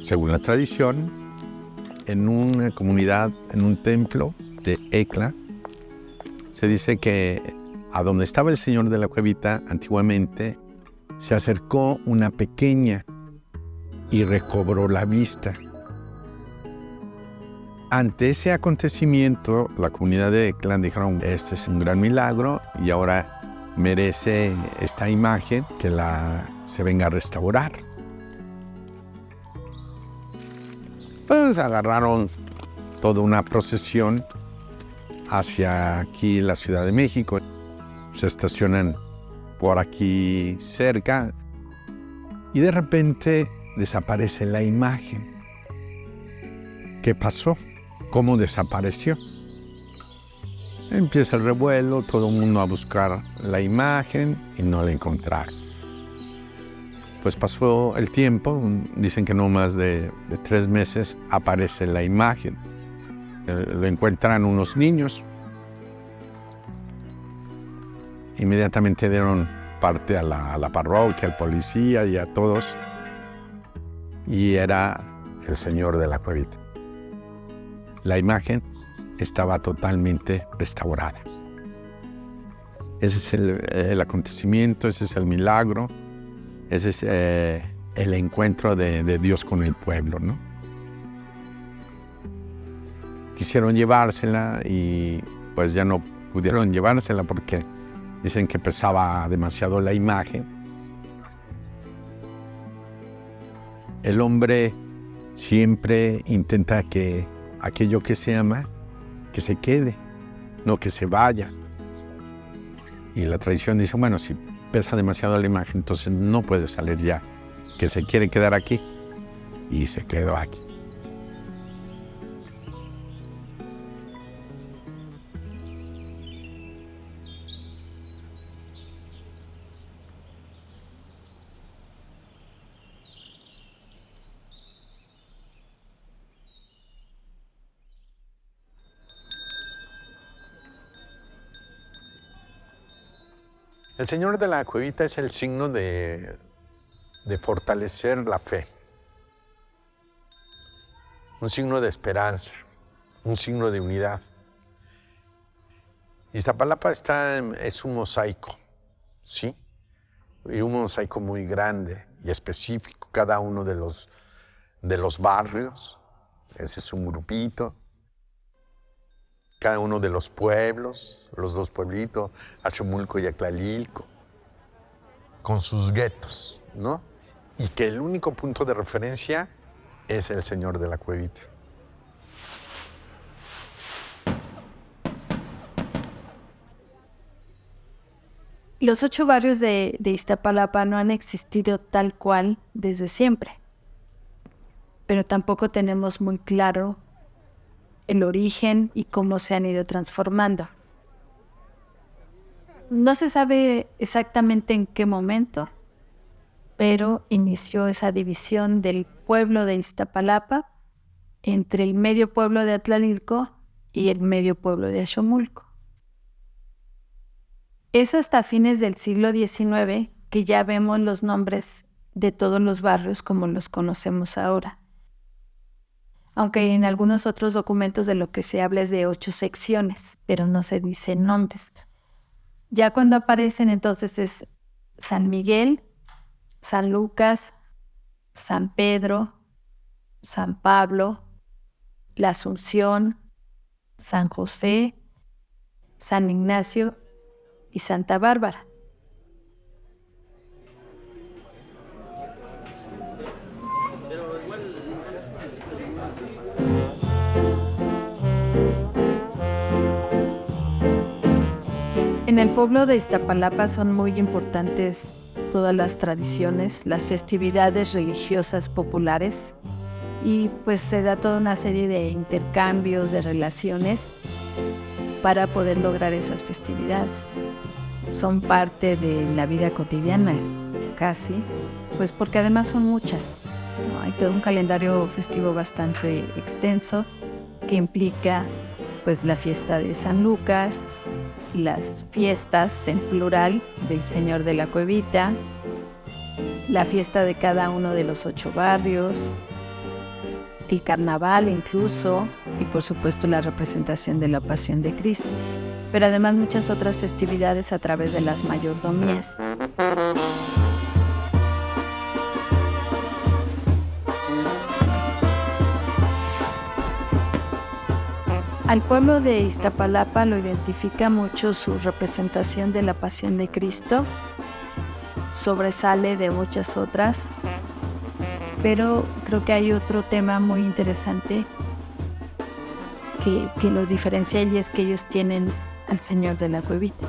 Según la tradición, en una comunidad, en un templo de Ecla, se dice que a donde estaba el señor de la cuevita antiguamente se acercó una pequeña y recobró la vista. Ante ese acontecimiento, la comunidad de Ecla dijeron, este es un gran milagro y ahora merece esta imagen que se venga a restaurar. Pues agarraron toda una procesión hacia aquí la Ciudad de México. Se estacionan por aquí cerca y de repente desaparece la imagen. ¿Qué pasó? ¿Cómo desapareció? Empieza el revuelo, todo el mundo a buscar la imagen y no la encontraron. Pues pasó el tiempo, dicen que no más de 3 meses aparece la imagen. Lo encuentran unos niños. Inmediatamente dieron parte a la parroquia, al policía y a todos. Y era el señor de la cuevita. La imagen estaba totalmente restaurada. Ese es el acontecimiento, ese es el milagro, ese es el encuentro de Dios con el pueblo, ¿no? Quisieron llevársela y pues ya no pudieron llevársela porque dicen que pesaba demasiado la imagen. El hombre siempre intenta que aquello que se ama, que se quede, no que se vaya. Y la tradición dice, bueno, si pesa demasiado la imagen, entonces no puede salir ya, que se quiere quedar aquí. Y se quedó aquí. El señor de la cuevita es el signo de fortalecer la fe, un signo de esperanza, un signo de unidad. Iztapalapa es un mosaico, ¿sí? Y un mosaico muy grande y específico, cada uno de los barrios, ese es un grupito. Cada uno de los pueblos, los 2 pueblitos, Axomulco y Atlalilco, con sus guetos, ¿no? Y que el único punto de referencia es el señor de la cuevita. Los 8 barrios de Iztapalapa no han existido tal cual desde siempre, pero tampoco tenemos muy claro el origen y cómo se han ido transformando. No se sabe exactamente en qué momento, pero inició esa división del pueblo de Iztapalapa entre el medio pueblo de Atlalilco y el medio pueblo de Axomulco. Es hasta fines del siglo XIX que ya vemos los nombres de todos los barrios como los conocemos ahora. Aunque en algunos otros documentos de lo que se habla es de 8 secciones, pero no se dicen nombres. Ya cuando aparecen entonces es San Miguel, San Lucas, San Pedro, San Pablo, la Asunción, San José, San Ignacio y Santa Bárbara. En el pueblo de Iztapalapa son muy importantes todas las tradiciones, las festividades religiosas populares y pues se da toda una serie de intercambios, de relaciones para poder lograr esas festividades. Son parte de la vida cotidiana, casi, pues porque además son muchas, ¿no? Hay todo un calendario festivo bastante extenso que implica pues la fiesta de San Lucas, las fiestas en plural del Señor de la Cuevita, la fiesta de cada uno de los 8 barrios, el carnaval incluso, y por supuesto la representación de la Pasión de Cristo, pero además muchas otras festividades a través de las mayordomías. Al pueblo de Iztapalapa lo identifica mucho su representación de la Pasión de Cristo, sobresale de muchas otras, pero creo que hay otro tema muy interesante que los diferencia, y es que ellos tienen al Señor de la Cuevita,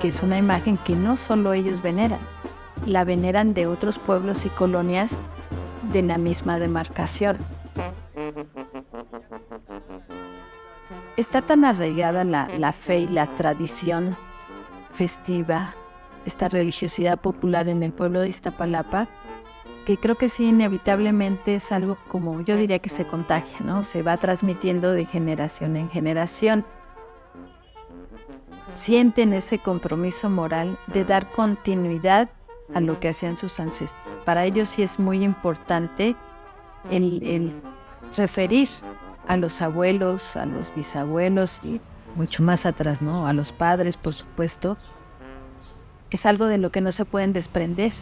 que es una imagen que no solo ellos veneran, la veneran de otros pueblos y colonias de la misma demarcación. Está tan arraigada la fe y la tradición festiva, esta religiosidad popular en el pueblo de Iztapalapa, que creo que sí, inevitablemente es algo como, yo diría que se contagia, ¿no? Se va transmitiendo de generación en generación. Sienten ese compromiso moral de dar continuidad a lo que hacían sus ancestros. Para ellos sí es muy importante el referir a los abuelos, a los bisabuelos y mucho más atrás, ¿no? A los padres, por supuesto. Es algo de lo que no se pueden desprender.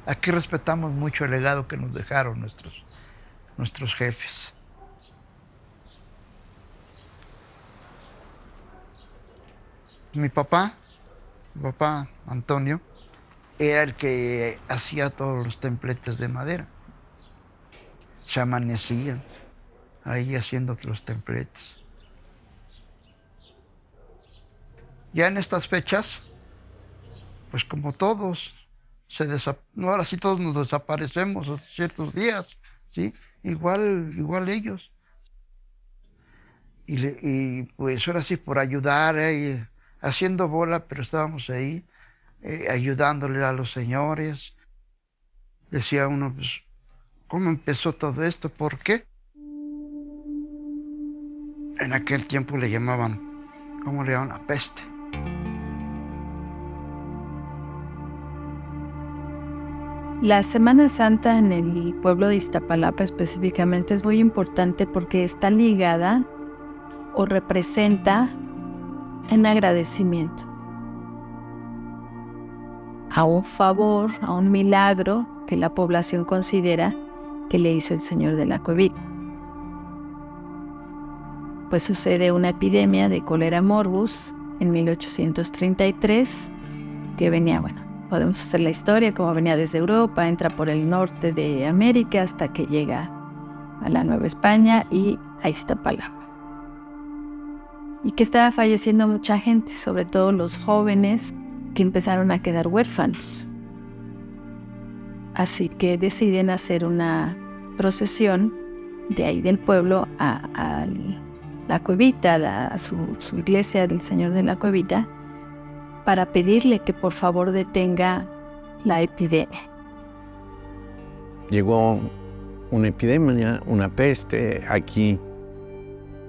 Aquí respetamos mucho el legado que nos dejaron nuestros jefes. Mi papá Antonio, era el que hacía todos los templetes de madera. Se amanecían ahí haciendo los templetes. Ya en estas fechas, pues como todos, no, ahora sí todos nos desaparecemos a ciertos días, ¿sí? Igual ellos. Y pues ahora sí por ayudar, haciendo bola, pero estábamos ahí, ayudándole a los señores. Decía uno, pues, ¿cómo empezó todo esto? ¿Por qué? En aquel tiempo le llamaban, ¿cómo le llamaban? La peste. La Semana Santa en el pueblo de Iztapalapa específicamente es muy importante porque está ligada o representa un agradecimiento a un favor, a un milagro que la población considera que le hizo el Señor de la Cuevita. Pues sucede una epidemia de cólera morbus en 1833 que venía, podemos hacer la historia como venía desde Europa, entra por el norte de América hasta que llega a la Nueva España y a Iztapalapa. Y que estaba falleciendo mucha gente, sobre todo los jóvenes que empezaron a quedar huérfanos. Así que deciden hacer una procesión de ahí del pueblo a la Cuevita, a su iglesia del Señor de la Cuevita, para pedirle que por favor detenga la epidemia. Llegó una epidemia, una peste aquí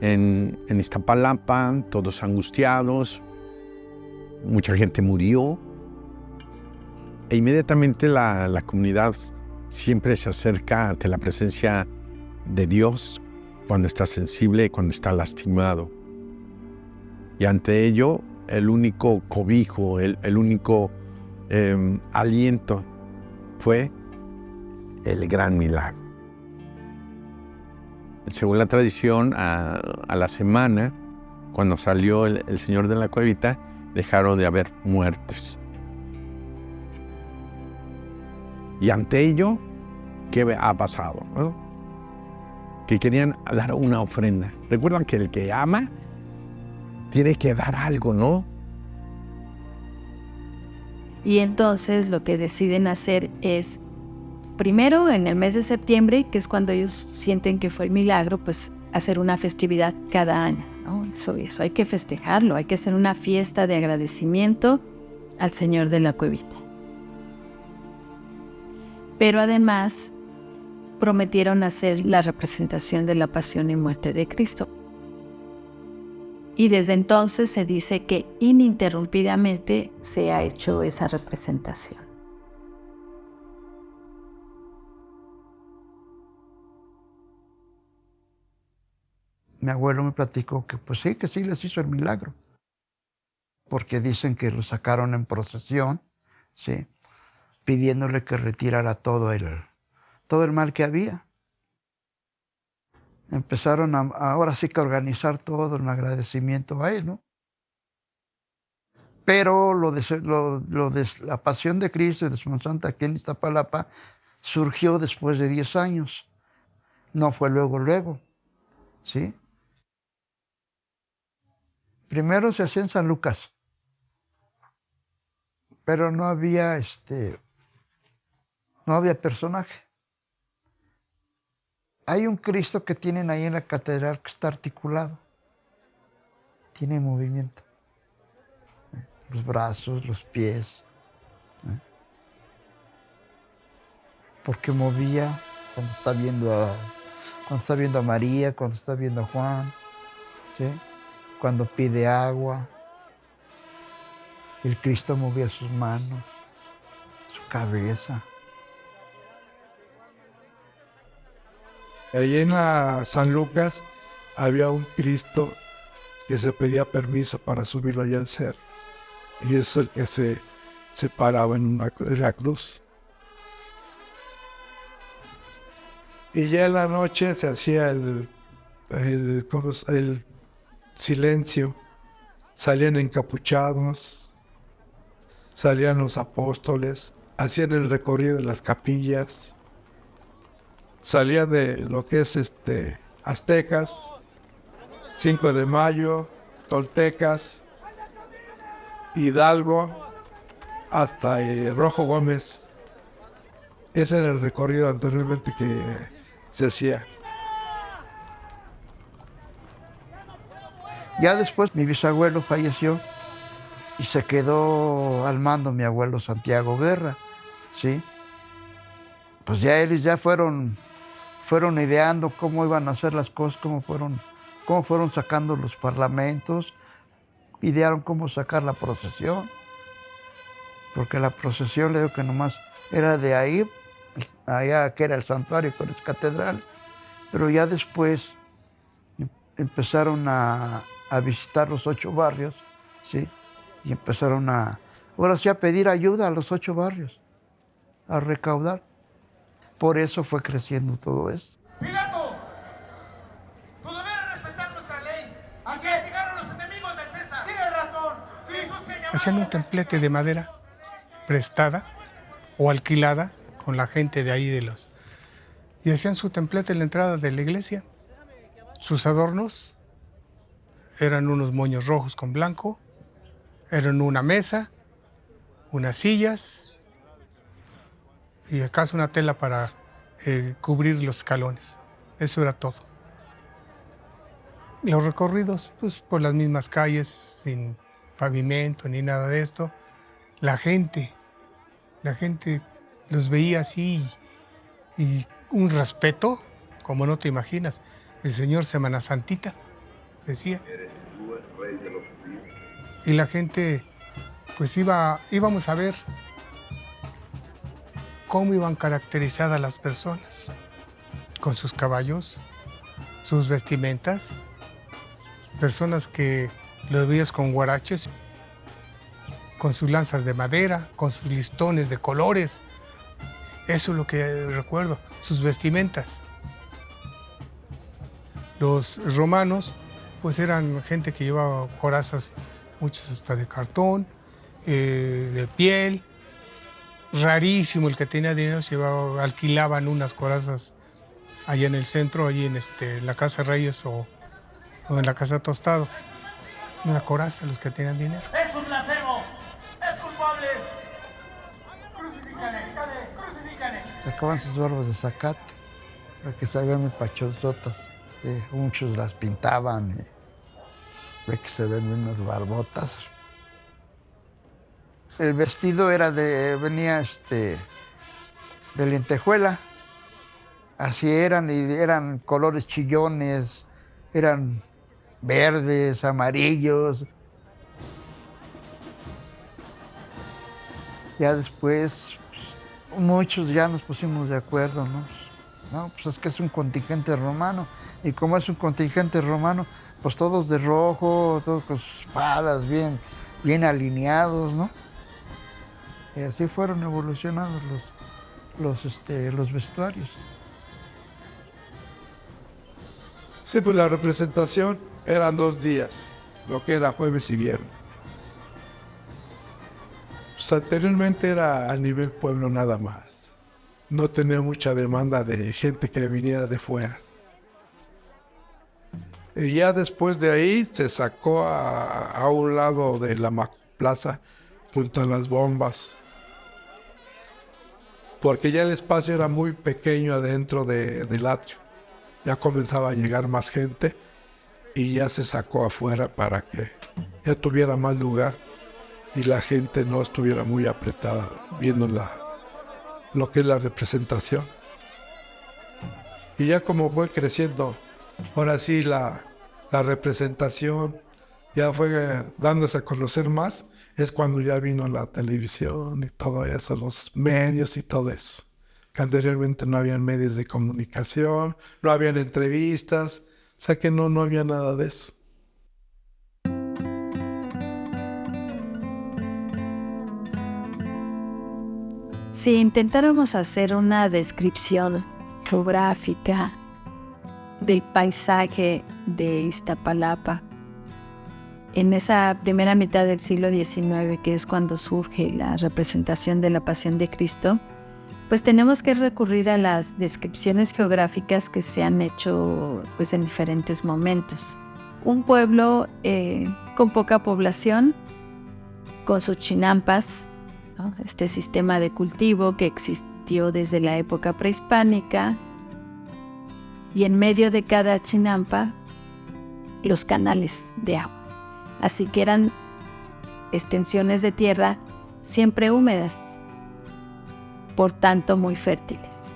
en Iztapalapa, todos angustiados, mucha gente murió. E inmediatamente la comunidad siempre se acerca ante la presencia de Dios cuando está sensible, cuando está lastimado. Y ante ello, el único cobijo, el único aliento fue el gran milagro. Según la tradición, a la semana, cuando salió el Señor de la Cuevita, dejaron de haber muertes. Y ante ello, ¿qué ha pasado? ¿No? Que querían dar una ofrenda. Recuerdan que el que ama tiene que dar algo, ¿no? Y entonces lo que deciden hacer es, primero en el mes de septiembre, que es cuando ellos sienten que fue el milagro, pues hacer una festividad cada año, ¿no? Eso hay que festejarlo, hay que hacer una fiesta de agradecimiento al Señor de la Cuevita. Pero además prometieron hacer la representación de la pasión y muerte de Cristo. y desde entonces se dice que ininterrumpidamente se ha hecho esa representación. Mi abuelo me platicó que sí les hizo el milagro, porque dicen que lo sacaron en procesión, ¿sí?, pidiéndole que retirara todo el mal que había. Empezaron ahora sí que a organizar todo en agradecimiento a él, ¿no? Pero lo de la Pasión de Cristo y de Semana Santa aquí en Iztapalapa surgió después de 10 años. No fue luego, ¿sí? Primero se hacía en San Lucas, pero no había personaje. Hay un Cristo que tienen ahí en la catedral que está articulado, tiene movimiento, los brazos, los pies, porque movía cuando está viendo a María, cuando está viendo a Juan, ¿sí?, cuando pide agua. El Cristo movía sus manos, su cabeza. Allí en la San Lucas había un Cristo que se pedía permiso para subirlo allá al cerro. Y es el que se paraba en la cruz. Y ya en la noche se hacía el silencio. Salían encapuchados, salían los apóstoles, hacían el recorrido de las capillas. Salía de lo que es aztecas, 5 de Mayo, toltecas, Hidalgo, hasta Rojo Gómez. Ese era el recorrido anteriormente que se hacía. Ya después mi bisabuelo falleció y se quedó al mando mi abuelo Santiago Guerra, ¿sí? Pues ya ellos fueron ideando cómo iban a hacer las cosas, cómo fueron sacando los parlamentos, idearon cómo sacar la procesión, porque la procesión, le digo que nomás era de ahí, allá que era el santuario con las catedrales, pero ya después empezaron a visitar los 8 barrios, ¿sí? Y empezaron ahora sí a pedir ayuda a los 8 barrios, a recaudar. Por eso fue creciendo todo esto. ¡Pilato! ¡Tú debieras respetar nuestra ley! ¡Hay que castigar a los enemigos del César! ¡Tienes razón! Hacían un templete de madera prestada o alquilada con la gente de ahí y hacían su templete en la entrada de la iglesia. Sus adornos eran unos moños rojos con blanco, eran una mesa, unas sillas y acaso una tela para cubrir los escalones. Eso era todo. Los recorridos, pues por las mismas calles, sin pavimento ni nada de esto. La gente los veía así y un respeto, como no te imaginas. El Señor Semana Santita, decía. Y la gente, pues íbamos a ver cómo iban caracterizadas las personas, con sus caballos, sus vestimentas, personas que los veías con guaraches, con sus lanzas de madera, con sus listones de colores. Eso es lo que recuerdo, sus vestimentas. Los romanos, pues eran gente que llevaba corazas, muchas hasta de cartón, de piel. Rarísimo el que tenía dinero, alquilaban unas corazas allá en el centro, allí en la Casa Reyes o en la Casa Tostado. Una coraza, los que tenían dinero. ¡Es un blasfemo! ¡Es culpable! ¡Crucifícale! ¡Crucifícale! Sacaban sus barbas de zacate, para que salgan muy pachonzotas. Muchos las pintaban y ve que se ven unas barbotas. El vestido venía de lentejuela. Así eran, y eran colores chillones, eran verdes, amarillos. Ya después, pues, muchos ya nos pusimos de acuerdo, ¿no? No, pues es que es un contingente romano. Y como es un contingente romano, pues todos de rojo, todos con sus espadas bien alineados, ¿no? Y así fueron evolucionando los vestuarios. Sí, pues la representación eran 2 días, lo que era jueves y viernes. Pues anteriormente era a nivel pueblo nada más. No tenía mucha demanda de gente que viniera de fuera. Y ya después de ahí se sacó a un lado de la plaza, junto a las bombas. Porque ya el espacio era muy pequeño adentro del atrio. Ya comenzaba a llegar más gente y ya se sacó afuera para que ya tuviera más lugar y la gente no estuviera muy apretada viendo lo que es la representación. Y ya como fue creciendo, ahora sí la representación ya fue dándose a conocer más, es cuando ya vino la televisión y todo eso, los medios y todo eso. Que anteriormente no habían medios de comunicación, no habían entrevistas, o sea que no había nada de eso. Si intentáramos hacer una descripción geográfica del paisaje de Iztapalapa, en esa primera mitad del siglo XIX, que es cuando surge la representación de la Pasión de Cristo, pues tenemos que recurrir a las descripciones geográficas que se han hecho pues, en diferentes momentos. Un pueblo con poca población, con sus chinampas, ¿no? Este sistema de cultivo que existió desde la época prehispánica, y en medio de cada chinampa, los canales de agua. Así que eran extensiones de tierra siempre húmedas, por tanto muy fértiles.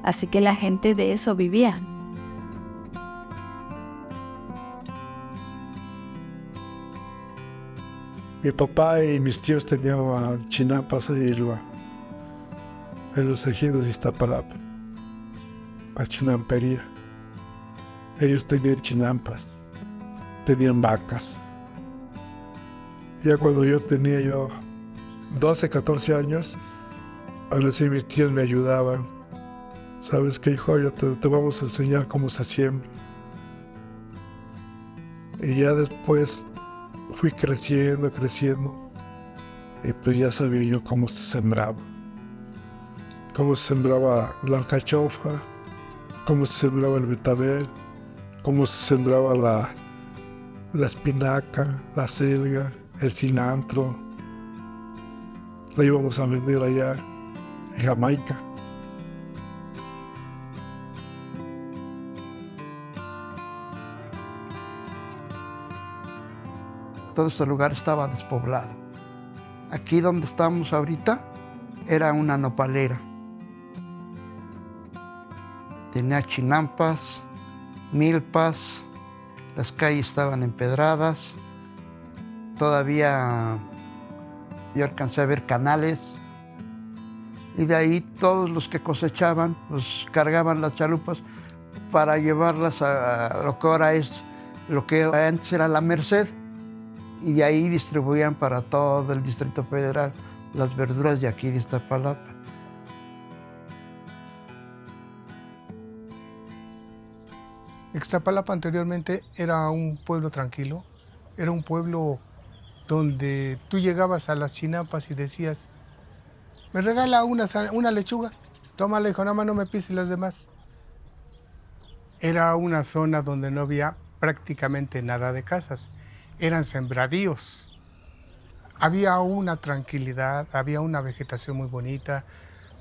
Así que la gente de eso vivía. Mi papá y mis tíos tenían chinampas en los ejidos de Iztapalapa, la chinampería. Ellos tenían chinampas, tenían vacas. Ya cuando yo tenía 12, 14 años, ahora sí mis tíos me ayudaban. ¿Sabes qué, hijo? Ya te vamos a enseñar cómo se siembra. Y ya después fui creciendo, y pues ya sabía yo cómo se sembraba. Cómo se sembraba la alcachofa, cómo se sembraba el betabel, cómo se sembraba la espinaca, la selga, el cilantro. La íbamos a vender allá en Jamaica. Todo ese lugar estaba despoblado. Aquí donde estamos ahorita era una nopalera. Tenía chinampas, milpas, las calles estaban empedradas. Todavía yo alcancé a ver canales. Y de ahí todos los que cosechaban, pues cargaban las chalupas para llevarlas a lo que ahora es, lo que antes era la Merced. Y de ahí distribuían para todo el Distrito Federal las verduras de aquí de Iztapalapa. Iztapalapa anteriormente era un pueblo tranquilo, era un pueblo donde tú llegabas a las chinampas y decías, me regala una lechuga, tómala, hijo, nada más no me pises las demás. Era una zona donde no había prácticamente nada de casas, eran sembradíos. Había una tranquilidad, había una vegetación muy bonita.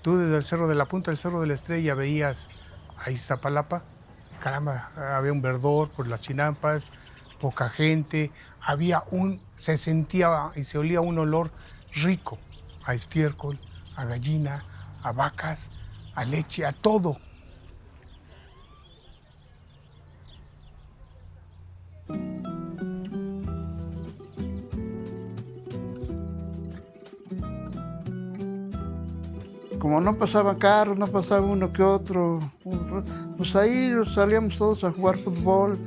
Tú desde el cerro de la punta del Cerro de la Estrella veías a Iztapalapa, y caramba, había un verdor por las chinampas, poca gente, se sentía y se olía un olor rico a estiércol, a gallina, a vacas, a leche, a todo. como no pasaban carros, no pasaba uno que otro, pues ahí salíamos todos a jugar fútbol,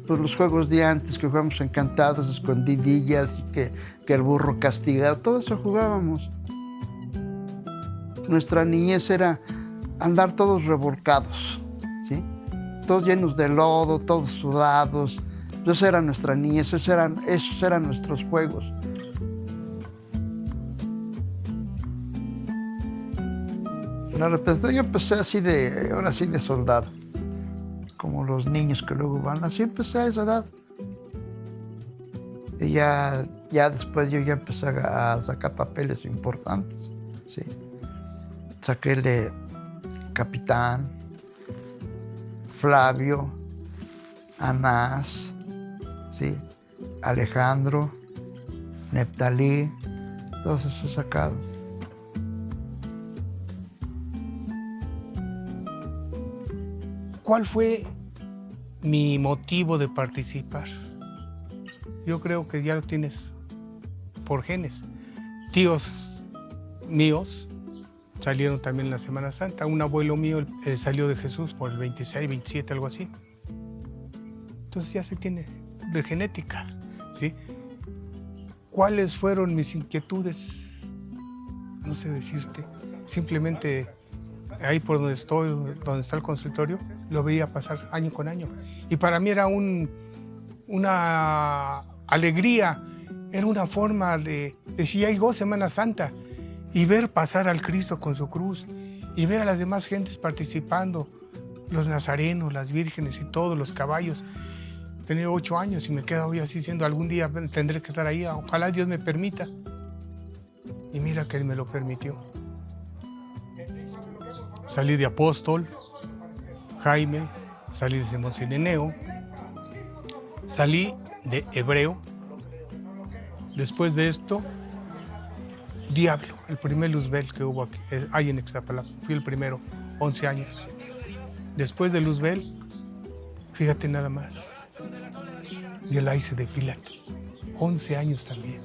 pues los juegos de antes que jugábamos encantados, escondidillas, y que el burro castigado, todo eso jugábamos. Nuestra niñez era andar todos revolcados, ¿sí? Todos llenos de lodo, todos sudados. Esa era nuestra niñez, esos eran nuestros juegos. Yo empecé así ahora sí de soldado, como los niños que luego van, así empecé a esa edad. Y ya después yo ya empecé a sacar papeles importantes, ¿sí? Saqué el de capitán, Flavio, Anás, ¿sí? Alejandro, Neptalí, todos esos sacados. ¿Cuál fue mi motivo de participar? Yo creo que ya lo tienes por genes. Tíos míos salieron también en la Semana Santa. Un abuelo mío salió de Jesús por el 26, 27, algo así. Entonces ya se tiene de genética, ¿sí? ¿Cuáles fueron mis inquietudes? No sé decirte. Simplemente ahí por donde estoy, donde está el consultorio, lo veía pasar año con año. Y para mí era una alegría, era una forma de si ya llegó Semana Santa y ver pasar al Cristo con su cruz y ver a las demás gentes participando, los nazarenos, las vírgenes y todos los caballos. Tenía 8 años y me quedo hoy así diciendo, algún día tendré que estar ahí, ojalá Dios me permita. Y mira que Él me lo permitió. Salí de apóstol, Jaime, salí de Simón Cireneo, salí de hebreo. Después de esto, Diablo, el primer Luzbel que hubo aquí, hay en Ixtapalapa. Fui el primero, 11 años. Después de Luzbel, fíjate nada más, yo la hice de Pilato, 11 años también.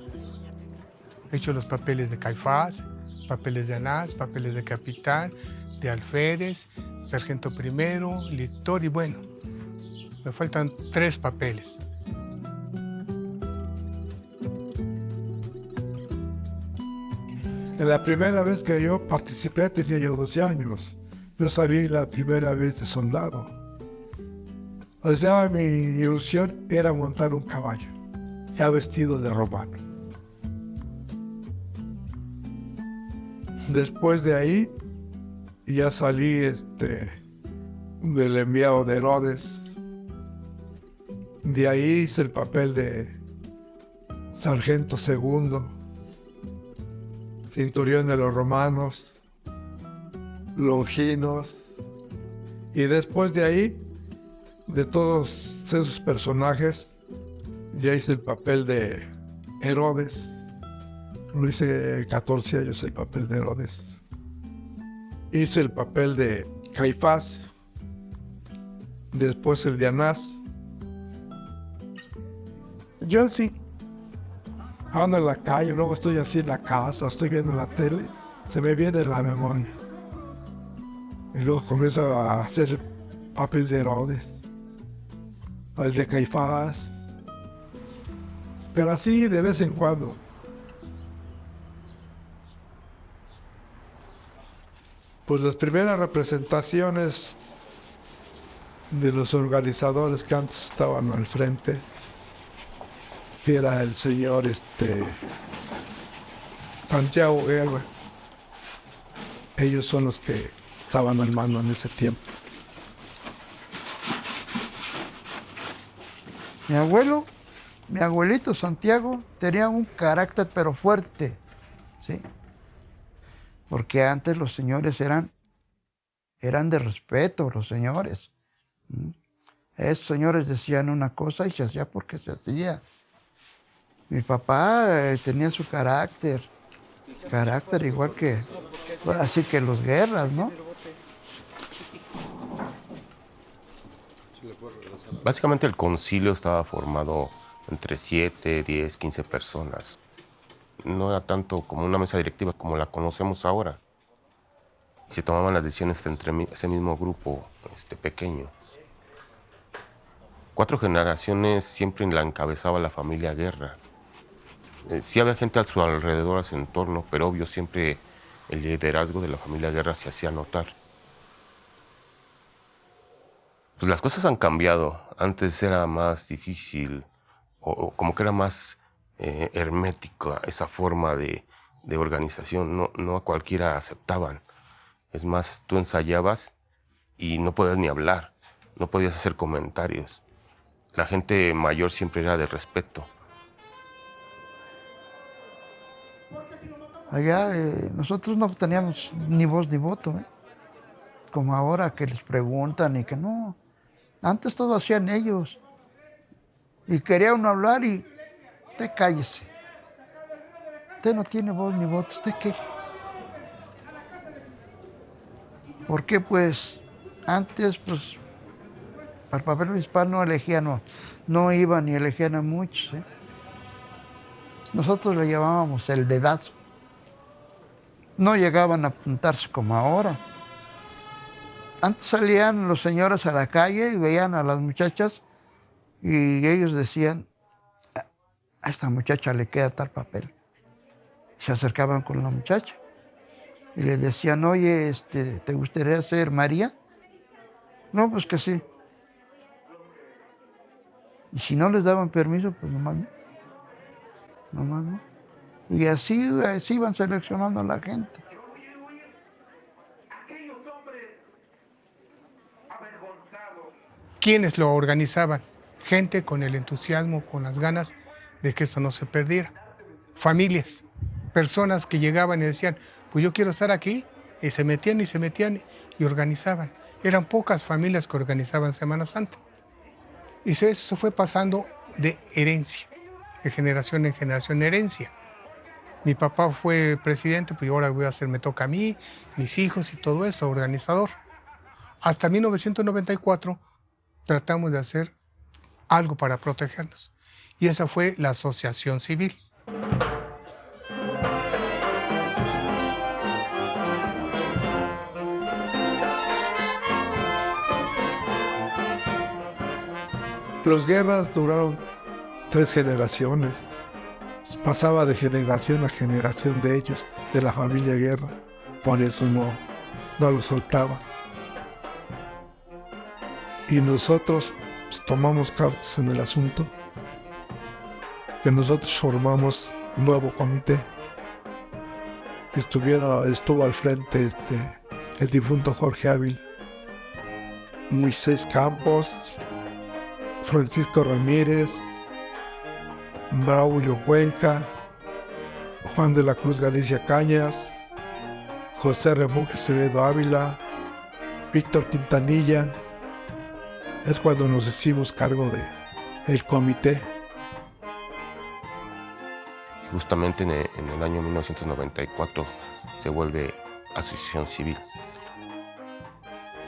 He hecho los papeles de Caifás, papeles de Anás, papeles de capitán, de alférez, sargento primero, lictor y bueno, me faltan 3 papeles. La primera vez que yo participé tenía yo 12 años. Yo salí la primera vez de soldado. O sea, mi ilusión era montar un caballo, ya vestido de romano. Después de ahí, ya salí del enviado de Herodes. De ahí hice el papel de sargento segundo, centurión de los romanos, longinos. Y después de ahí, de todos esos personajes, ya hice el papel de Herodes. Lo hice 14 años el papel de Herodes. Hice el papel de Caifás, después el de Anás. Yo sí, ando en la calle, luego estoy así en la casa, estoy viendo la tele, se me viene la memoria. Y luego comienzo a hacer el papel de Herodes, el de Caifás, pero así de vez en cuando. Pues las primeras representaciones de los organizadores que antes estaban al frente, que era el señor Santiago Guerra. Ellos son los que estaban al mando en ese tiempo. Mi abuelito Santiago tenía un carácter pero fuerte, ¿sí? Porque antes los señores eran de respeto, los señores. Esos señores decían una cosa y se hacía porque se hacía. Mi papá tenía su carácter igual que, así que los guerras, ¿no? Básicamente el concilio estaba formado entre 7, 10, 15 personas. No era tanto como una mesa directiva como la conocemos ahora. y se tomaban las decisiones entre ese mismo grupo pequeño. 4 generaciones siempre la encabezaba la familia Guerra. Sí había gente a su alrededor, a su entorno, pero obvio siempre el liderazgo de la familia Guerra se hacía notar. Pues las cosas han cambiado. Antes era más difícil, o como que era más hermética esa forma de organización. No a cualquiera aceptaban. Es más, tú ensayabas y no podías ni hablar, no podías hacer comentarios. La gente mayor siempre era de respeto. Allá nosotros no teníamos ni voz ni voto, como ahora que les preguntan y que no. Antes todo hacían ellos. Y quería uno hablar y usted cállese. Usted no tiene voz ni voto, ¿usted qué? Porque pues antes pues al papel municipal no elegían, no iban ni elegían a muchos. Nosotros le llamábamos el dedazo. No llegaban a apuntarse como ahora. Antes salían los señores a la calle y veían a las muchachas y ellos decían, a esta muchacha le queda tal papel. Se acercaban con la muchacha y le decían, oye, ¿te gustaría ser María? No, pues que sí. Y si no les daban permiso, pues nomás no. Nomás no. Y así iban seleccionando a la gente. ¿Quiénes lo organizaban? Gente con el entusiasmo, con las ganas de que esto no se perdiera. Familias, personas que llegaban y decían, pues yo quiero estar aquí, y se metían y organizaban. Eran pocas familias que organizaban Semana Santa. Y eso se fue pasando de herencia, de generación en generación, herencia. Mi papá fue presidente, pues ahora me toca a mí, mis hijos y todo eso, organizador. Hasta 1994 tratamos de hacer algo para protegernos. Y esa fue la asociación civil. Los Guerras duraron 3 generaciones. Pasaba de generación a generación de ellos, de la familia Guerra. Por eso no lo soltaba. Y nosotros pues, tomamos cartas en el asunto, que nosotros formamos un nuevo comité. Estuvo al frente el difunto Jorge Ávila, Moisés Campos, Francisco Ramírez, Braulio Cuenca, Juan de la Cruz Galicia Cañas, José Refugio Acevedo Ávila, Víctor Quintanilla. Es cuando nos hicimos cargo del comité. Justamente en el año 1994 se vuelve asociación civil.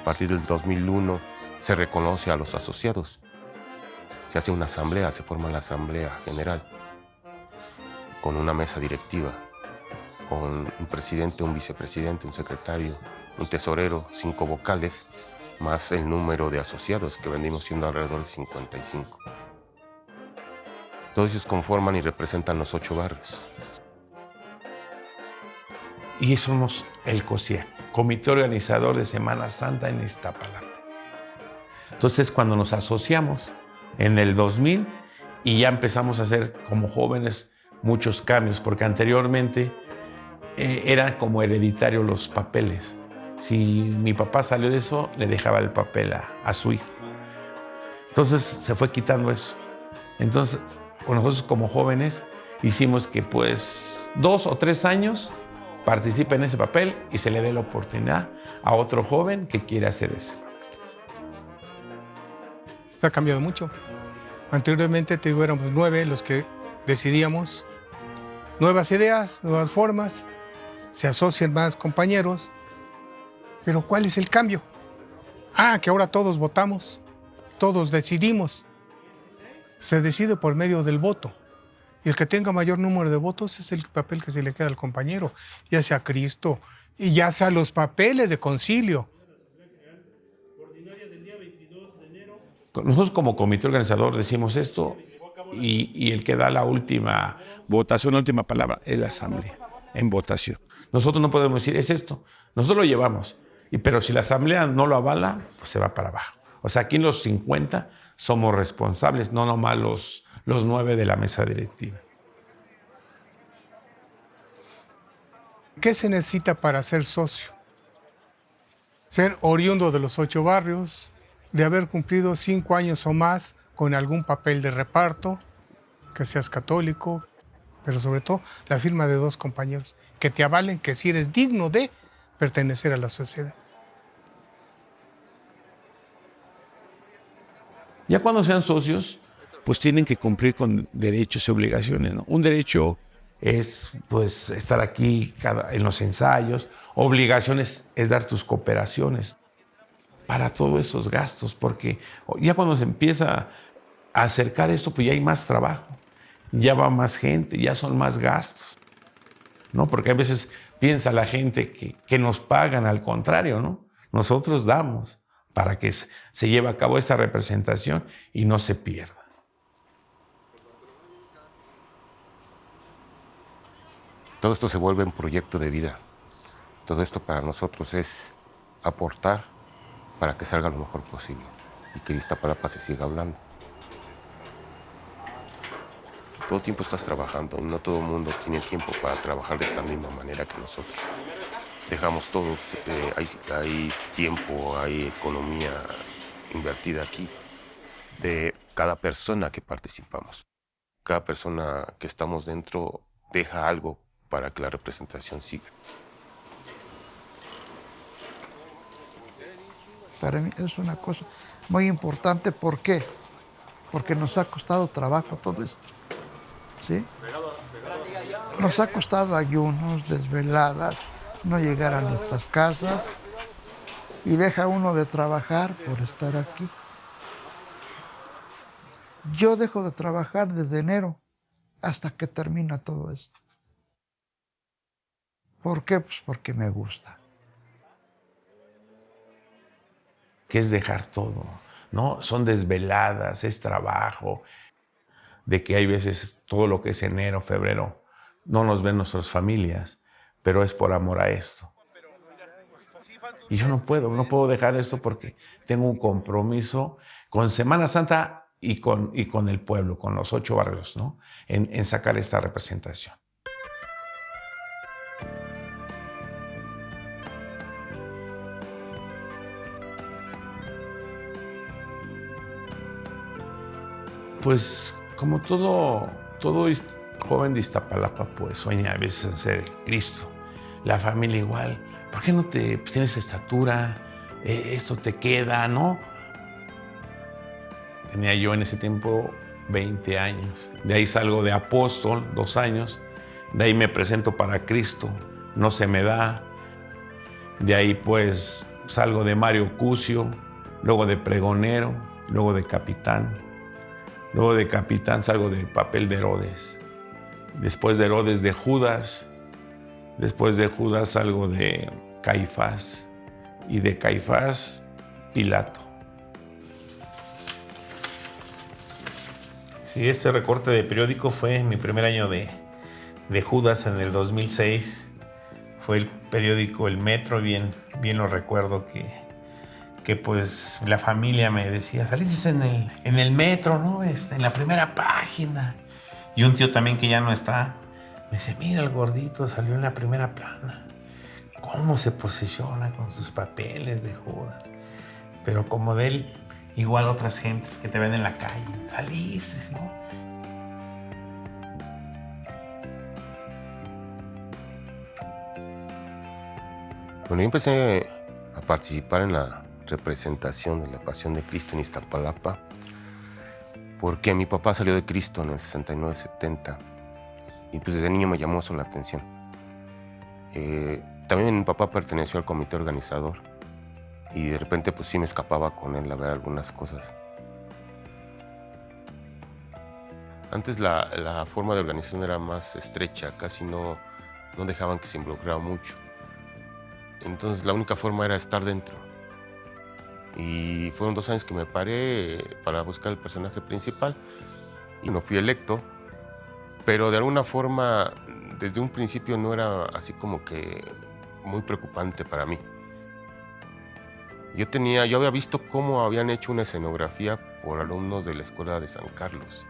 A partir del 2001 se reconoce a los asociados. Se hace una asamblea, se forma la asamblea general con una mesa directiva, con un presidente, un vicepresidente, un secretario, un tesorero, 5 vocales, más el número de asociados, que venimos siendo alrededor de 55. Todos ellos conforman y representan los 8 barrios. Y somos el COSIA, Comité Organizador de Semana Santa en Iztapalapa. Entonces, cuando nos asociamos en el 2000 y ya empezamos a hacer como jóvenes muchos cambios, porque anteriormente eran como hereditarios los papeles. Si mi papá salió de eso, le dejaba el papel a su hijo. Entonces se fue quitando eso. Entonces, nosotros como jóvenes hicimos que pues 2 o 3 años participe en ese papel y se le dé la oportunidad a otro joven que quiere hacer ese papel. Se ha cambiado mucho. Anteriormente éramos 9 los que decidíamos nuevas ideas, nuevas formas, se asocian más compañeros. Pero ¿cuál es el cambio? Que ahora todos votamos, todos decidimos. Se decide por medio del voto. Y el que tenga mayor número de votos es el papel que se le queda al compañero, ya sea Cristo y ya sea los papeles de concilio. Nosotros como comité organizador decimos esto y el que da la última votación, la última palabra, es la asamblea en votación. Nosotros no podemos decir, es esto. Nosotros lo llevamos. Pero si la asamblea no lo avala, pues se va para abajo. O sea, aquí en los 50 somos responsables, no nomás los 9 de la mesa directiva. ¿Qué se necesita para ser socio? Ser oriundo de los 8 barrios, de haber cumplido 5 años o más con algún papel de reparto, que seas católico, pero sobre todo la firma de 2 compañeros que te avalen que si eres digno de pertenecer a la sociedad. Ya cuando sean socios, pues tienen que cumplir con derechos y obligaciones, ¿no? Un derecho es pues estar aquí en los ensayos, obligaciones es dar tus cooperaciones para todos esos gastos, porque ya cuando se empieza a acercar esto, pues ya hay más trabajo, ya va más gente, ya son más gastos, ¿no? Porque a veces piensa la gente que nos pagan, al contrario, ¿no? Nosotros damos para que se lleve a cabo esta representación y no se pierda. Todo esto se vuelve un proyecto de vida. Todo esto para nosotros es aportar para que salga lo mejor posible y que Iztapalapa se siga hablando. Todo el tiempo estás trabajando y no todo el mundo tiene tiempo para trabajar de esta misma manera que nosotros. Dejamos todos, hay tiempo, hay economía invertida aquí de cada persona que participamos. Cada persona que estamos dentro deja algo para que la representación siga. Para mí es una cosa muy importante. ¿Por qué? Porque nos ha costado trabajo todo esto, ¿sí? Nos ha costado ayunos, desveladas, no llegar a nuestras casas, y deja uno de trabajar por estar aquí. Yo dejo de trabajar desde enero hasta que termina todo esto. ¿Por qué? Pues porque me gusta. Que es dejar todo, ¿no? Son desveladas, es trabajo, de que hay veces todo lo que es enero, febrero, no nos ven nuestras familias, pero es por amor a esto. Y yo no puedo dejar esto porque tengo un compromiso con Semana Santa y con el pueblo, con los 8 barrios, ¿no? En sacar esta representación. Pues como todo joven de Iztapalapa, pues sueña a veces en ser Cristo. La familia igual. ¿Por qué no pues, tienes estatura? Esto te queda, ¿no? Tenía yo en ese tiempo 20 años. De ahí salgo de apóstol, 2 años. De ahí me presento para Cristo. No se me da. De ahí pues salgo de Mario Cucio, luego de pregonero, luego de capitán. Luego de capitán salgo del papel de Herodes. Después de Herodes de Judas. Después de Judas salgo de Caifás. Y de Caifás, Pilato. Sí, este recorte de periódico fue en mi primer año de Judas en el 2006. Fue el periódico El Metro, bien lo recuerdo que pues la familia me decía, saliste en el Metro, ¿no? En la primera página. Y un tío también que ya no está, me dice, mira, el gordito salió en la primera plana. ¿Cómo se posiciona con sus papeles de Judas? Pero como de él, igual otras gentes que te ven en la calle, saliste, ¿no? Bueno, yo empecé a participar en la representación de la Pasión de Cristo en Iztapalapa porque mi papá salió de Cristo en el 69-70 y pues desde niño me llamó eso la atención. También mi papá perteneció al comité organizador y de repente pues sí me escapaba con él a ver algunas cosas. Antes la forma de organización era más estrecha, casi no dejaban que se involucrara mucho. Entonces la única forma era estar dentro. Y fueron 2 años que me paré para buscar el personaje principal y no fui electo, pero de alguna forma desde un principio no era así como que muy preocupante para mí. Yo había visto cómo habían hecho una escenografía por alumnos de la Escuela de San Carlos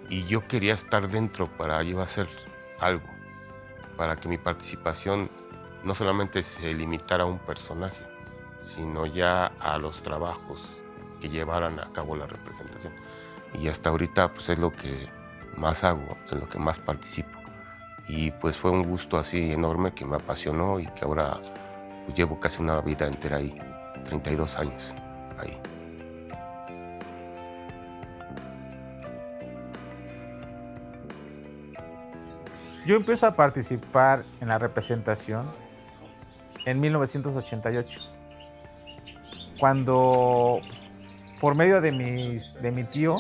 y yo quería estar dentro para yo hacer algo, para que mi participación no solamente se limitara a un personaje, sino ya a los trabajos que llevaran a cabo la representación. Y hasta ahorita pues es lo que más hago, en lo que más participo. Y pues fue un gusto así enorme que me apasionó y que ahora pues llevo casi una vida entera ahí, 32 años ahí. Yo empiezo a participar en la representación en 1988, cuando por medio de mi tío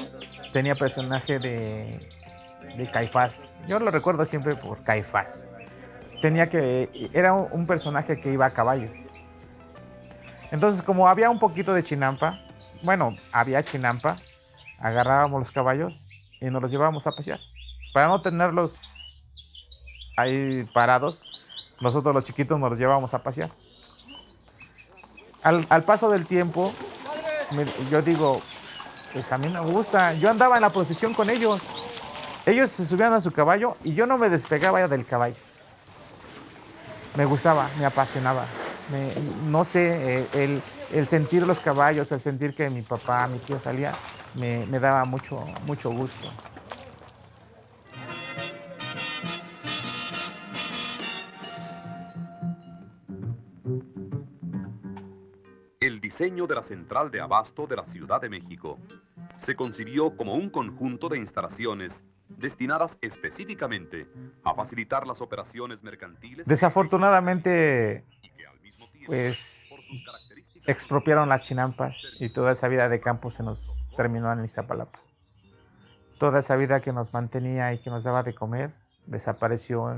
tenía personaje de Caifás. Yo lo recuerdo siempre por Caifás. Era un personaje que iba a caballo. Entonces, como había un poquito de chinampa, había chinampa, agarrábamos los caballos y nos los llevábamos a pasear. Para no tenerlos ahí parados, nosotros los chiquitos nos los llevábamos a pasear. Al paso del tiempo, yo digo, pues a mí me gusta. Yo andaba en la procesión con ellos. Ellos se subían a su caballo y yo no me despegaba ya del caballo. Me gustaba, me apasionaba. No sé, el sentir los caballos, el sentir que mi papá, mi tío salía, me daba mucho gusto. El diseño de la central de abasto de la Ciudad de México se concibió como un conjunto de instalaciones destinadas específicamente a facilitar las operaciones mercantiles. Desafortunadamente, pues expropiaron las chinampas y toda esa vida de campo se nos terminó en Iztapalapa. Toda esa vida que nos mantenía y que nos daba de comer desapareció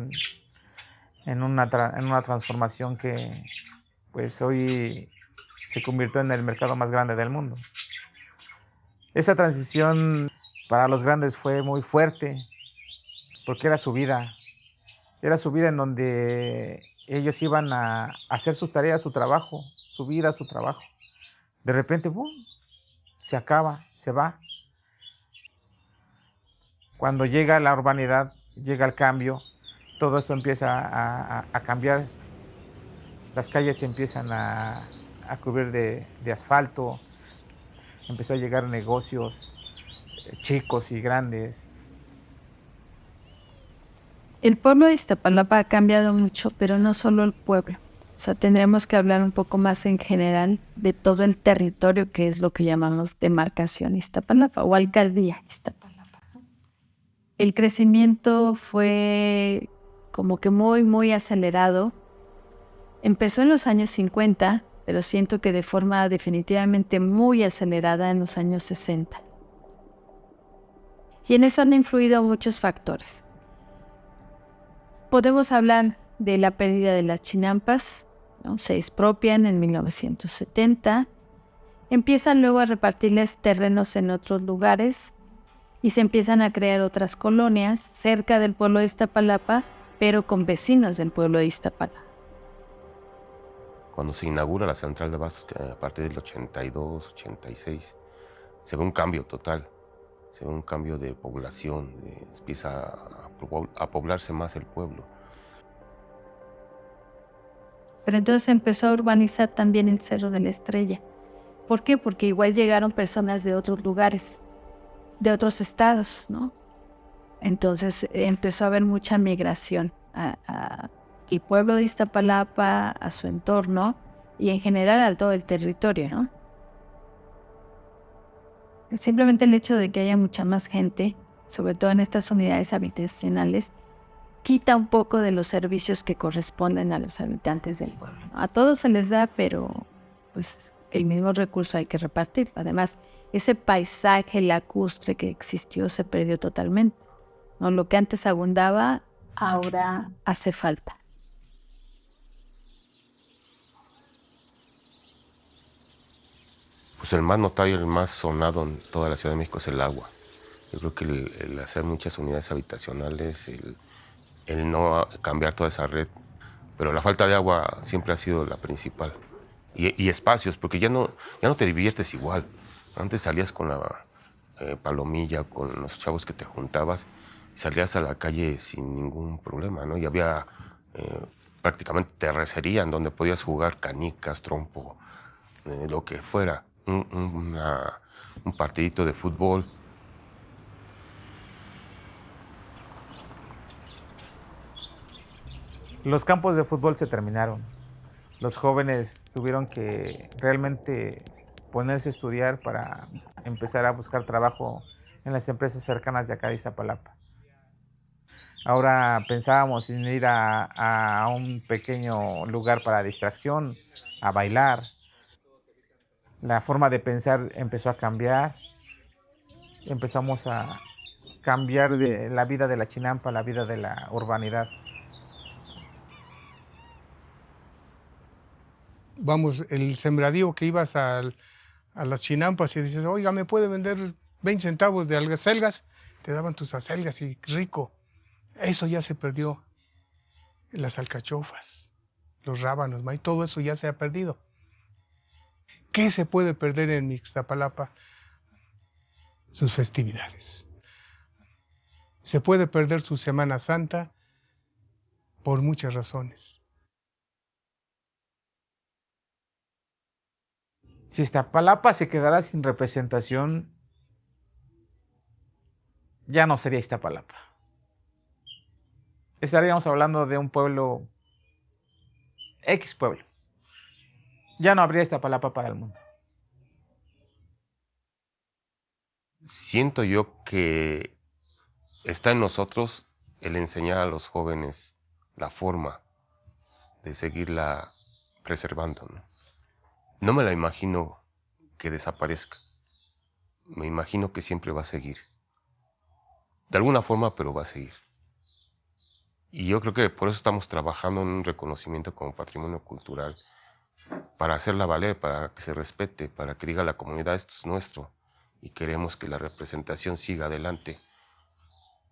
en una transformación que pues hoy se convirtió en el mercado más grande del mundo. Esa transición para los grandes fue muy fuerte porque era su vida en donde ellos iban a hacer sus tareas, su trabajo, su vida, su trabajo. De repente, ¡bum!, se acaba, se va. Cuando llega la urbanidad, llega el cambio, todo esto empieza a cambiar. Las calles se empiezan a cubrir de asfalto, empezó a llegar negocios chicos y grandes. El pueblo de Iztapalapa ha cambiado mucho, pero no solo el pueblo. O sea, tendremos que hablar un poco más en general de todo el territorio, que es lo que llamamos demarcación Iztapalapa o alcaldía Iztapalapa. El crecimiento fue como que muy, muy acelerado. Empezó en los años 50, pero siento que de forma definitivamente muy acelerada en los años 60. Y en eso han influido muchos factores. Podemos hablar de la pérdida de las chinampas, ¿no? Se expropian en 1970, empiezan luego a repartirles terrenos en otros lugares y se empiezan a crear otras colonias cerca del pueblo de Iztapalapa, pero con vecinos del pueblo de Iztapalapa. Cuando se inaugura la central de abastos, a partir del 82, 86, se ve un cambio total. Se ve un cambio de población, empieza a poblarse más el pueblo. Pero entonces empezó a urbanizar también el Cerro de la Estrella. ¿Por qué? Porque igual llegaron personas de otros lugares, de otros estados, ¿no? Entonces empezó a haber mucha migración al pueblo de Iztapalapa, a su entorno y en general a todo el territorio, ¿no? Simplemente el hecho de que haya mucha más gente, sobre todo en estas unidades habitacionales, quita un poco de los servicios que corresponden a los habitantes del pueblo, ¿no? A todos se les da, pero pues el mismo recurso hay que repartir. Además, ese paisaje lacustre que existió se perdió totalmente, ¿no? Lo que antes abundaba, ahora hace falta. Pues el más notable, el más sonado en toda la Ciudad de México es el agua. Yo creo que el hacer muchas unidades habitacionales, el no cambiar toda esa red, pero la falta de agua siempre ha sido la principal. Y espacios, porque ya no te diviertes igual. Antes salías con la palomilla, con los chavos que te juntabas, y salías a la calle sin ningún problema, ¿no? Y había prácticamente terracería en donde podías jugar canicas, trompo, lo que fuera. Un partidito de fútbol. Los campos de fútbol se terminaron. Los jóvenes tuvieron que realmente ponerse a estudiar para empezar a buscar trabajo en las empresas cercanas de acá de Iztapalapa. Ahora pensábamos en ir a un pequeño lugar para distracción, a bailar. La forma de pensar empezó a cambiar. Empezamos a cambiar de la vida de la Chinampa a la vida de la urbanidad. Vamos, el sembradío que ibas a las Chinampas y dices, oiga, ¿me puede vender 20 centavos de acelgas? Te daban tus acelgas y rico. Eso ya se perdió. Las alcachofas, los rábanos, maíz, todo eso ya se ha perdido. ¿Qué se puede perder en Ixtapalapa? Sus festividades. Se puede perder su Semana Santa por muchas razones. Si Iztapalapa se quedara sin representación, ya no sería Iztapalapa. Estaríamos hablando de un pueblo, X pueblo. Ya no habría Iztapalapa para el mundo. Siento yo que está en nosotros el enseñar a los jóvenes la forma de seguirla preservando, ¿no? No me la imagino que desaparezca. Me imagino que siempre va a seguir. De alguna forma, pero va a seguir. Y yo creo que por eso estamos trabajando en un reconocimiento como patrimonio cultural, para hacerla valer, para que se respete, para que diga la comunidad, esto es nuestro, y queremos que la representación siga adelante,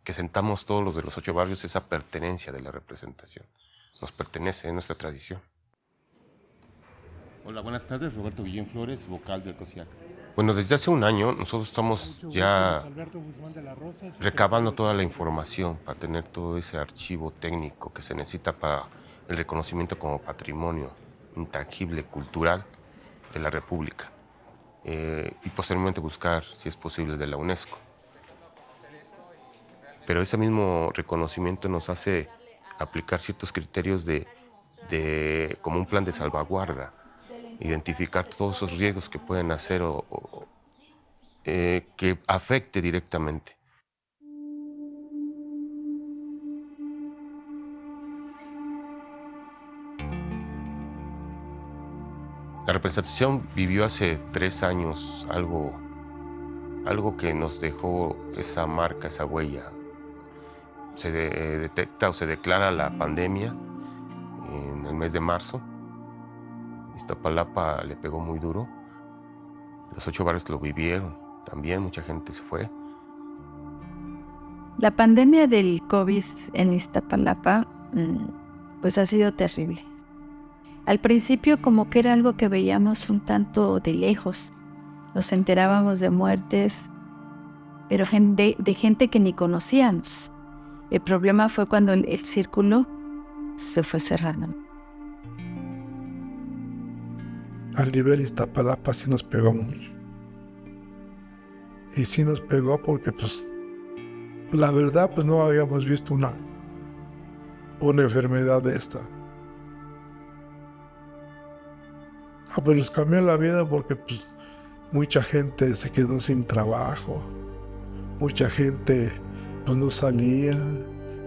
que sentamos todos los de los 8 barrios esa pertenencia de la representación. Nos pertenece, es nuestra tradición. Hola, buenas tardes. Roberto Guillén Flores, vocal del COSIAC. Bueno, desde hace un año nosotros estamos ya recabando toda la información para tener todo ese archivo técnico que se necesita para el reconocimiento como patrimonio intangible cultural de la República, y posteriormente buscar, si es posible, de la UNESCO. Pero ese mismo reconocimiento nos hace aplicar ciertos criterios como un plan de salvaguarda, identificar todos esos riesgos que pueden hacer que afecte directamente. La representación vivió hace 3 años algo que nos dejó esa marca, esa huella. Se detecta o se declara la pandemia en el mes de marzo. Iztapalapa le pegó muy duro. Los 8 barrios lo vivieron también, mucha gente se fue. La pandemia del COVID en Iztapalapa pues ha sido terrible. Al principio como que era algo que veíamos un tanto de lejos. Nos enterábamos de muertes, pero de gente que ni conocíamos. El problema fue cuando el círculo se fue cerrando. Al nivel Iztapalapa sí nos pegó mucho. Y sí nos pegó porque, pues, la verdad, pues no habíamos visto una enfermedad de esta. Pues nos cambió la vida porque, pues, mucha gente se quedó sin trabajo. Mucha gente, pues, no salía.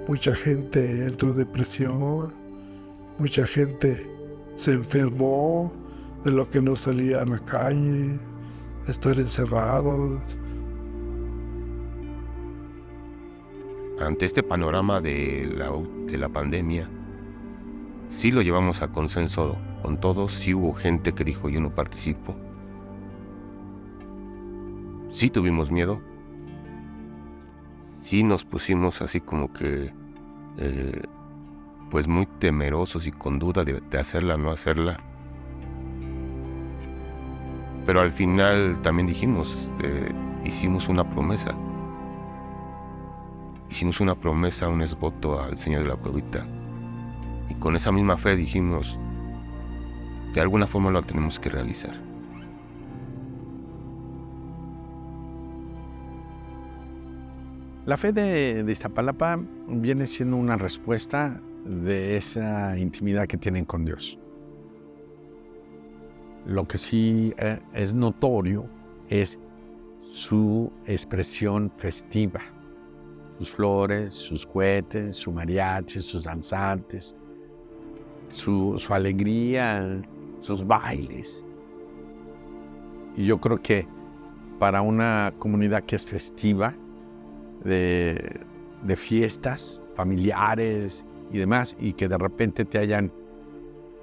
Mucha gente entró en depresión. Mucha gente se enfermó. de lo que no salía a la calle, estar encerrados. Ante este panorama de la pandemia, sí lo llevamos a consenso con todos. Sí hubo gente que dijo yo no participo. Sí tuvimos miedo. Sí nos pusimos así como que pues muy temerosos y con duda de hacerla o no hacerla. Pero al final también dijimos, hicimos una promesa. Hicimos una promesa, un exvoto al Señor de la Cuevita. Y con esa misma fe dijimos, de alguna forma lo tenemos que realizar. La fe de Iztapalapa viene siendo una respuesta de esa intimidad que tienen con Dios. Lo que sí es notorio es su expresión festiva. Sus flores, sus cohetes, su mariachi, sus danzantes, su alegría, sus bailes. Y yo creo que para una comunidad que es festiva, de fiestas familiares y demás, y que de repente te hayan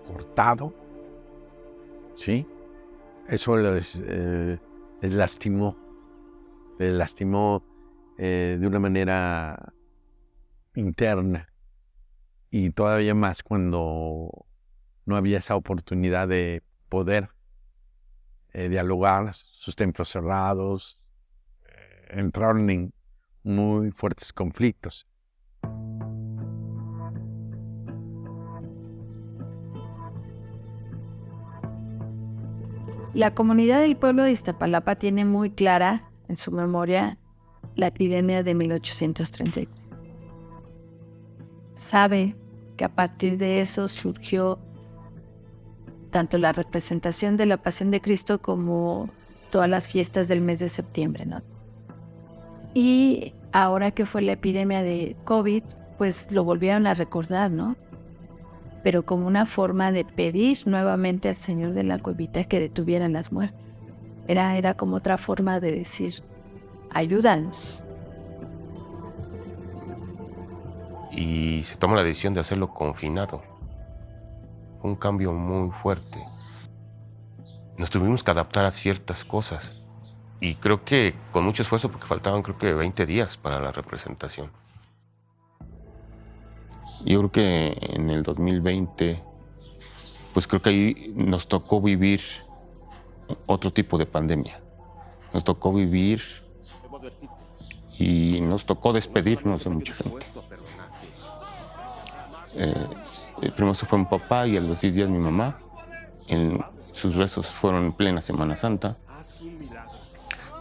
cortado, ¿sí? Eso les lastimó. Les lastimó de una manera interna, y todavía más cuando no había esa oportunidad de poder dialogar, sus templos cerrados, entraron en muy fuertes conflictos. La comunidad del pueblo de Iztapalapa tiene muy clara en su memoria la epidemia de 1833. Sabe que a partir de eso surgió tanto la representación de la Pasión de Cristo como todas las fiestas del mes de septiembre, ¿no? Y ahora que fue la epidemia de COVID, pues lo volvieron a recordar, ¿no? Pero como una forma de pedir nuevamente al Señor de la Cuevita que detuvieran las muertes. Era como otra forma de decir, ayúdanos. Y se toma la decisión de hacerlo confinado. Un cambio muy fuerte. Nos tuvimos que adaptar a ciertas cosas. Y creo que con mucho esfuerzo, porque faltaban creo que 20 días para la representación. Yo creo que en el 2020, pues creo que ahí nos tocó vivir otro tipo de pandemia. Nos tocó vivir y nos tocó despedirnos de mucha gente. Primero se fue mi papá y a los 10 días mi mamá. Sus rezos fueron en plena Semana Santa.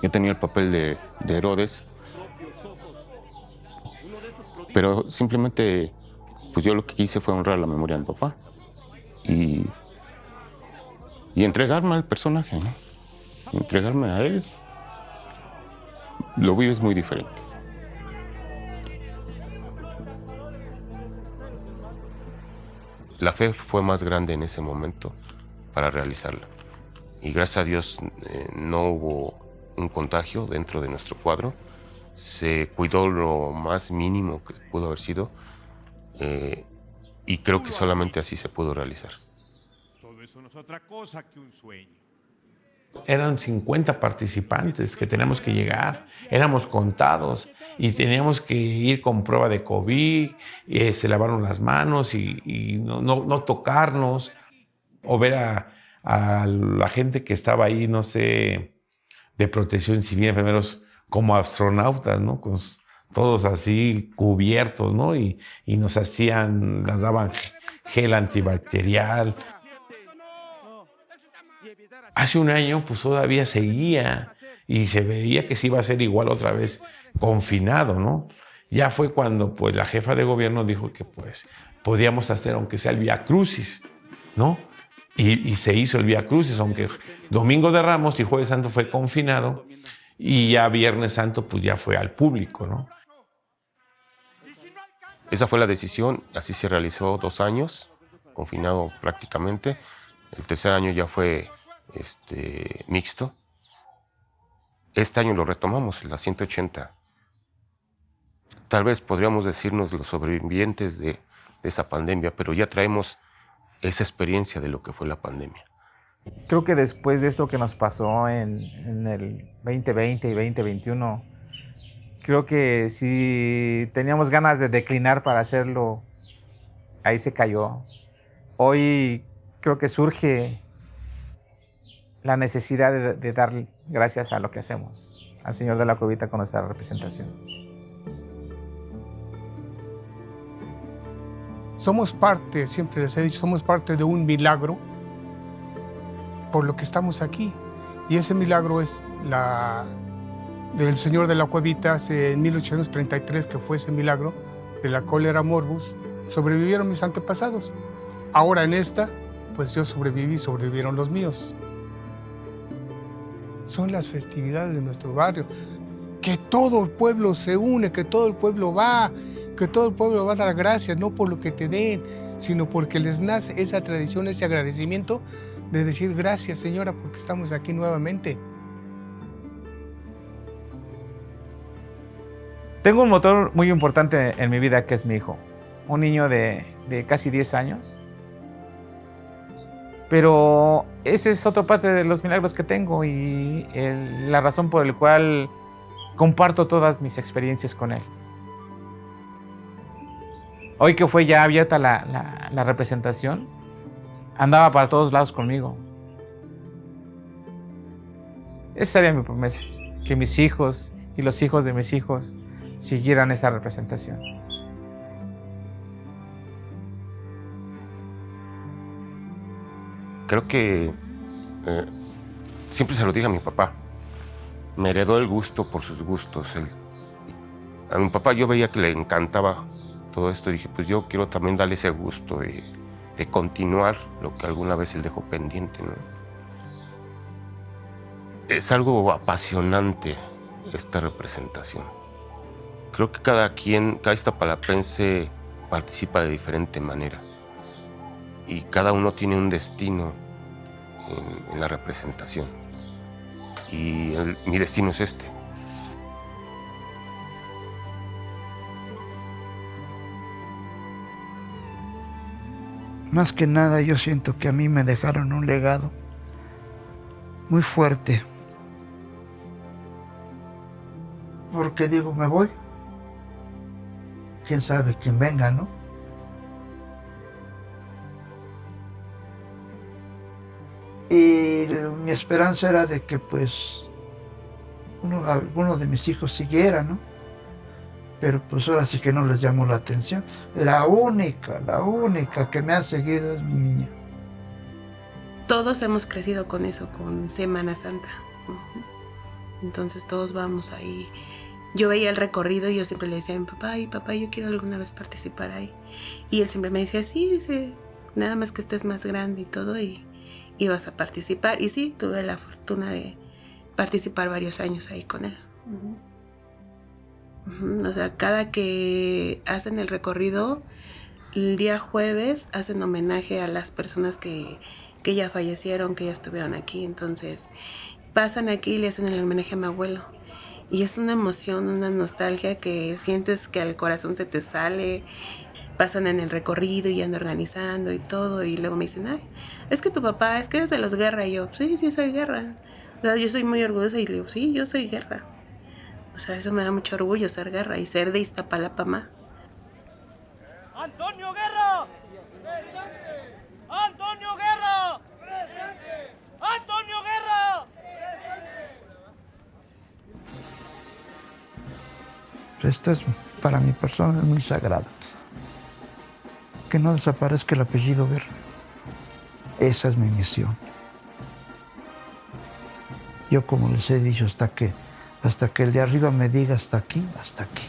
Yo tenía el papel de Herodes, pero simplemente pues yo lo que quise fue honrar la memoria de mi papá y entregarme al personaje, ¿no? Entregarme a él. Lo vives muy diferente. La fe fue más grande en ese momento para realizarla. Y gracias a Dios no hubo un contagio dentro de nuestro cuadro. Se cuidó lo más mínimo que pudo haber sido. Y creo que solamente así se pudo realizar. Todo eso no es otra cosa que un sueño. Eran 50 participantes que teníamos que llegar, éramos contados y teníamos que ir con prueba de COVID, se lavaron las manos y no tocarnos, o ver a la gente que estaba ahí, no sé, de protección civil, enfermeros como astronautas, ¿no? Con todos así cubiertos, ¿no? Y nos daban gel antibacterial. Hace un año, pues todavía seguía y se veía que se iba a hacer igual otra vez confinado, ¿no? Ya fue cuando, pues, la jefa de gobierno dijo que, pues, podíamos hacer, aunque sea el Vía Crucis, ¿no? Y se hizo el Vía Crucis, aunque Domingo de Ramos y Jueves Santo fue confinado y ya Viernes Santo, pues, ya fue al público, ¿no? Esa fue la decisión, así se realizó 2 años, confinado prácticamente. El tercer año ya fue mixto. Este año lo retomamos, la 180. Tal vez podríamos decirnos los sobrevivientes de esa pandemia, pero ya traemos esa experiencia de lo que fue la pandemia. Creo que después de esto que nos pasó en el 2020 y 2021, creo que si teníamos ganas de declinar para hacerlo, ahí se cayó. Hoy creo que surge la necesidad de dar gracias a lo que hacemos, al Señor de la Cuevita con nuestra representación. Somos parte, siempre les he dicho, somos parte de un milagro por lo que estamos aquí. Y ese milagro es del Señor de la Cuevita en 1833, que fue ese milagro de la cólera morbus. Sobrevivieron mis antepasados. Ahora en esta, pues yo sobreviví, sobrevivieron los míos. Son las festividades de nuestro barrio. Que todo el pueblo se une, que todo el pueblo va, que todo el pueblo va a dar gracias, no por lo que te den, sino porque les nace esa tradición, ese agradecimiento de decir gracias, señora, porque estamos aquí nuevamente. Tengo un motor muy importante en mi vida, que es mi hijo. Un niño de casi 10 años. Pero ese es otra parte de los milagros que tengo y la razón por la cual comparto todas mis experiencias con él. Hoy que fue ya abierta la representación, andaba para todos lados conmigo. Esa sería mi promesa, que mis hijos y los hijos de mis hijos siguieran esa representación. Creo que siempre se lo dije a mi papá. Me heredó el gusto por sus gustos. A mi papá yo veía que le encantaba todo esto y dije, pues yo quiero también darle ese gusto de continuar lo que alguna vez él dejó pendiente, ¿no? Es algo apasionante esta representación. Creo que cada iztapalapense participa de diferente manera. Y cada uno tiene un destino en la representación. Y mi destino es este. Más que nada yo siento que a mí me dejaron un legado muy fuerte. Porque digo, me voy. Quién sabe quién venga, ¿no? Y mi esperanza era de que pues alguno de mis hijos siguiera, ¿no? Pero pues ahora sí que no les llamó la atención. La única que me ha seguido es mi niña. Todos hemos crecido con eso, con Semana Santa. Entonces todos vamos ahí. Yo veía el recorrido y yo siempre le decía a mi papá, ay papá, yo quiero alguna vez participar ahí. Y él siempre me decía, sí, dice, nada más que estés más grande y todo y vas a participar. Y sí, tuve la fortuna de participar varios años ahí con él. O sea, cada que hacen el recorrido, el día jueves hacen homenaje a las personas que ya fallecieron, que ya estuvieron aquí. Entonces pasan aquí y le hacen el homenaje a mi abuelo. Y es una emoción, una nostalgia que sientes que al corazón se te sale. Pasan en el recorrido y andan organizando y todo. Y luego me dicen, ay, es que tu papá, es que eres de los Guerra. Y yo, sí, soy Guerra. O sea, yo soy muy orgullosa y le digo, sí, yo soy Guerra. O sea, eso me da mucho orgullo, ser Guerra y ser de Iztapalapa más. ¡Antonio Guerra! ¡Presente! ¡Antonio Guerra! ¡Presente! ¡Antonio Guerra! ¡Presente! Esto es para mi persona muy sagrado. Que no desaparezca el apellido Guerra. Esa es mi misión. Yo, como les he dicho, hasta que el de arriba me diga hasta aquí, hasta aquí.